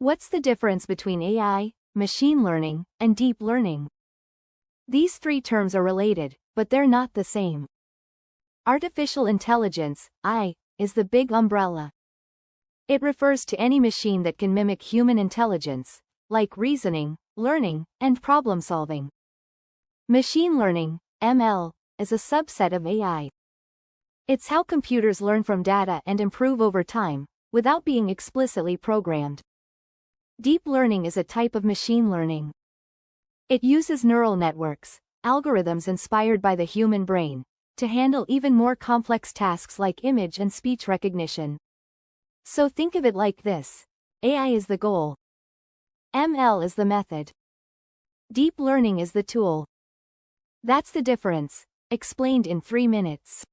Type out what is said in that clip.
What's the difference between AI, machine learning, and deep learning? These three terms are related, but they're not the same. Artificial intelligence, AI, is the big umbrella. It refers to any machine that can mimic human intelligence, like reasoning, learning, and problem-solving. Machine learning, ML, is a subset of AI. It's how computers learn from data and improve over time, without being explicitly programmed. Deep learning is a type of machine learning. It uses neural networks, algorithms inspired by the human brain, to handle even more complex tasks like image and speech recognition. So think of it like this. AI is the goal. ML is the method. Deep learning is the tool. That's the difference, explained in 3 minutes.